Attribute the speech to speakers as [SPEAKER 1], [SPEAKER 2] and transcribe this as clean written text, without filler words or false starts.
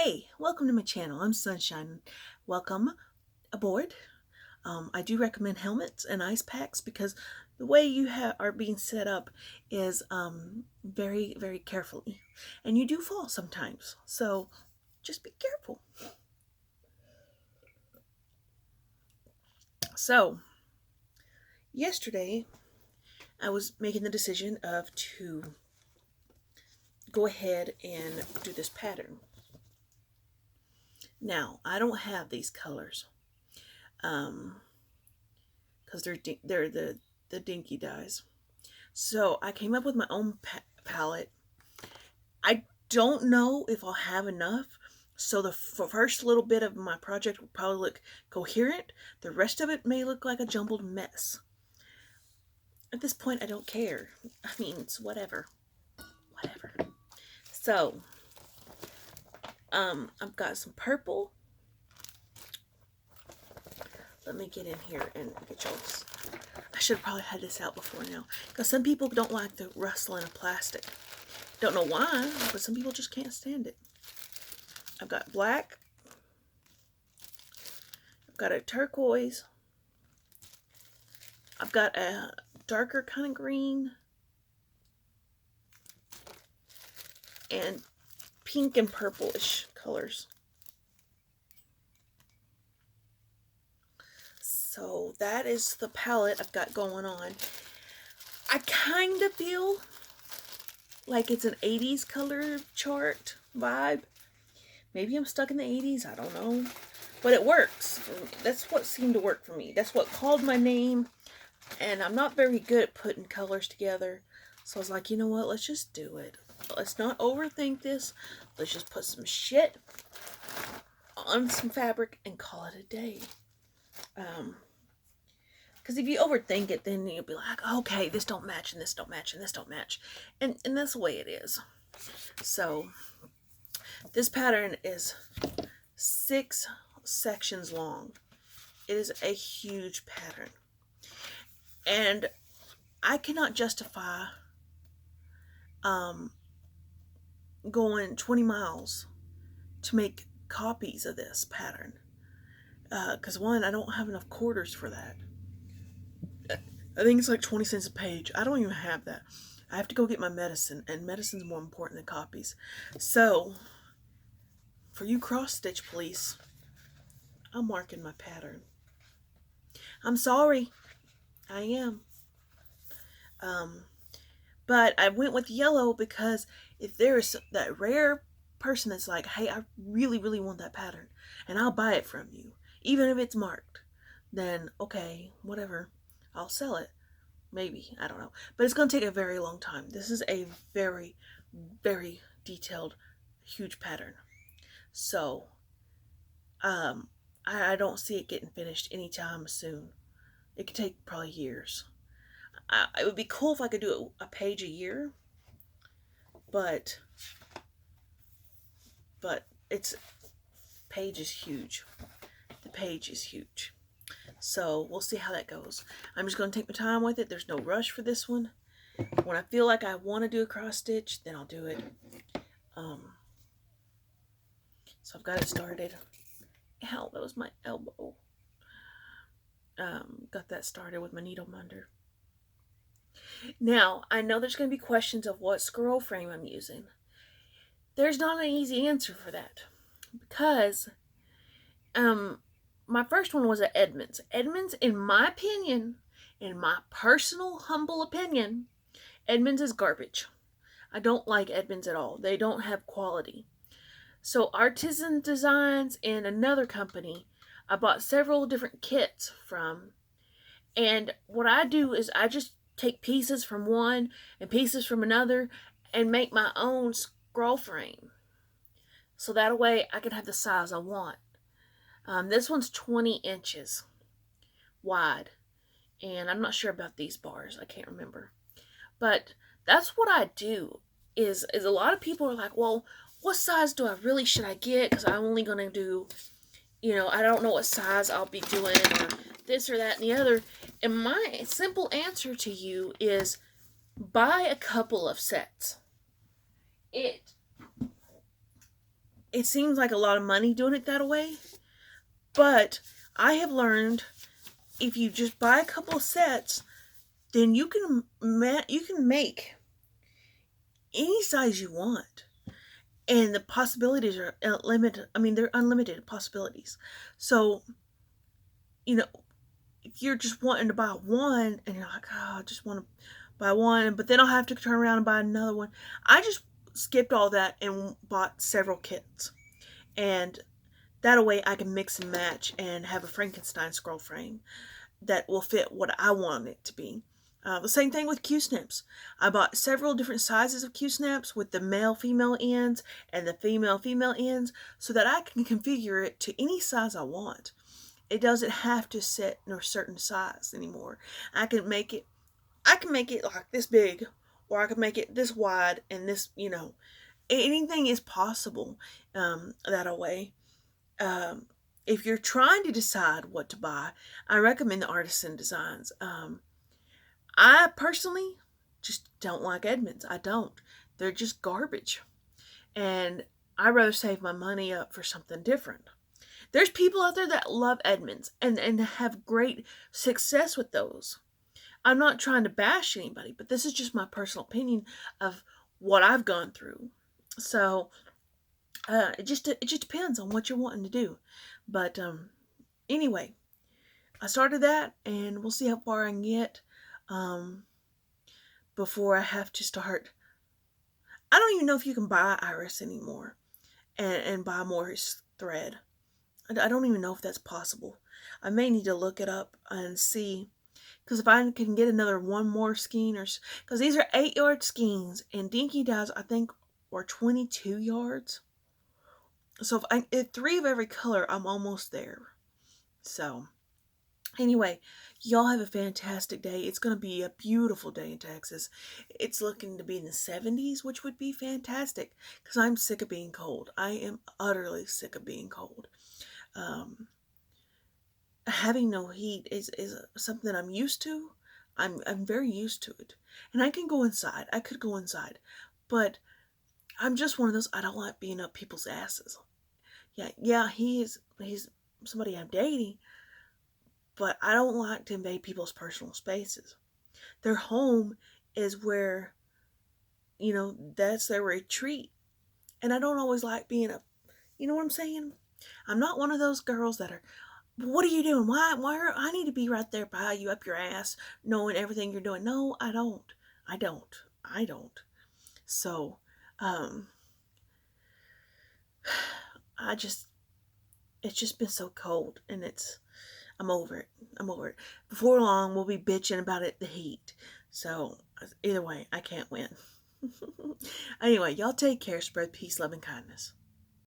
[SPEAKER 1] Hey, welcome to my channel. I'm Sunshine. Welcome aboard. I do recommend helmets and ice packs because the way you are being set up is very, very carefully. And you do fall sometimes. So just be careful. So yesterday I was making the decision to go ahead and do this pattern. Now, I don't have these colors. Because they're the dinky dyes. So I came up with my own palette. I don't know if I'll have enough. So the first little bit of my project will probably look coherent. The rest of it may look like a jumbled mess. At this point, I don't care. I mean, it's whatever. Whatever. So, I've got some purple. Let me get in here and get y'all's. I should have probably had this out before now. Because some people don't like the rustling of plastic. Don't know why, but some people just can't stand it. I've got black. I've got a turquoise. I've got a darker kind of green. And pink and purplish colors. So that is the palette I've got going on. I kind of feel like it's an 80s color chart vibe. Maybe I'm stuck in the 80s, I don't know. But it works. That's what seemed to work for me. That's what called my name. And I'm not very good at putting colors together. So I was like, you know what, let's just do it. Let's not overthink this. Let's just put some shit on some fabric and call it a day. Because if you overthink it, then you'll be like, okay, this don't match, and this don't match, and this don't match. And that's the way it is. So, this pattern is 6 sections long. It is a huge pattern. And I cannot justify going 20 miles to make copies of this pattern. Because one, I don't have enough quarters for that. I think it's like 20 cents a page. I don't even have that. I have to go get my medicine, and medicine's more important than copies. So, for you cross-stitch police, I'm marking my pattern. I'm sorry. I am. But I went with yellow because if there's that rare person that's like, hey, I really, really want that pattern, and I'll buy it from you, even if it's marked, then okay, whatever. I'll sell it. Maybe. I don't know. But it's going to take a very long time. This is a very, very detailed, huge pattern. So, I don't see it getting finished anytime soon. It could take probably years. It would be cool if I could do a page a year. But page is huge. The page is huge. So we'll see how that goes. I'm just going to take my time with it. There's no rush for this one. When I feel like I want to do a cross stitch, then I'll do it. So I've got it started. Ow, that was my elbow. Got that started with my needle mender. Now, I know there's going to be questions of what scroll frame I'm using. There's not an easy answer for that. Because, my first one was at Edmunds. Edmunds, in my opinion, in my personal, humble opinion, Edmunds is garbage. I don't like Edmunds at all. They don't have quality. So Artisan Designs and another company, I bought several different kits from. And what I do is I just take pieces from one and pieces from another and make my own scroll frame. So that way I can have the size I want. This one's 20 inches wide. And I'm not sure about these bars. I can't remember. But that's what I do. Is a lot of people are like, well, what size should I get? Because I'm only going to do, I don't know what size I'll be doing or this or that and the other. And my simple answer to you is buy a couple of sets. it seems like a lot of money doing it that way, but I have learned if you just buy a couple of sets, then you can make any size you want, and the possibilities are limited. I mean, they're unlimited possibilities. So, you know, if you're just wanting to buy one, and you're like, oh, I just want to buy one, but then I'll have to turn around and buy another one. I just skipped all that and bought several kits, and that way I can mix and match and have a Frankenstein scroll frame that will fit what I want it to be. The same thing with Q-snips. I bought several different sizes of Q-snips with the male-female ends and the female-female ends so that I can configure it to any size I want. It doesn't have to sit in a certain size anymore. I can make it like this big, or I can make it this wide and this, anything is possible that way. If you're trying to decide what to buy, I recommend the Artisan Designs. I personally just don't like Edmunds. I don't. They're just garbage. And I'd rather save my money up for something different. There's people out there that love Edmunds and have great success with those. I'm not trying to bash anybody, but this is just my personal opinion of what I've gone through. So it just depends on what you're wanting to do. But anyway, I started that, and we'll see how far I can get before I have to start. I don't even know if you can buy iris anymore and buy more thread. I don't even know if that's possible. I may need to look it up and see. Because if I can get another one more skein, because these are 8-yard skeins, and Dinky Dyes, I think, are 22 yards. So if 3 of every color, I'm almost there. So, anyway, y'all have a fantastic day. It's going to be a beautiful day in Texas. It's looking to be in the 70s, which would be fantastic, because I'm sick of being cold. I am utterly sick of being cold. Having no heat is something I'm used to. I'm very used to it. And I can go inside. I could go inside. But I'm just one of those, I don't like being up people's asses. Yeah, he's somebody I'm dating, but I don't like to invade people's personal spaces. Their home is where, that's their retreat. And I don't always like being up. You know what I'm saying? I'm not one of those girls that are, what are you doing? Why I need to be right there by you up your ass, knowing everything you're doing. No, I don't. I don't. So, it's just been so cold, and I'm over it. Before long, we'll be bitching about the heat. So, either way, I can't win. Anyway, y'all take care. Spread peace, love, and kindness.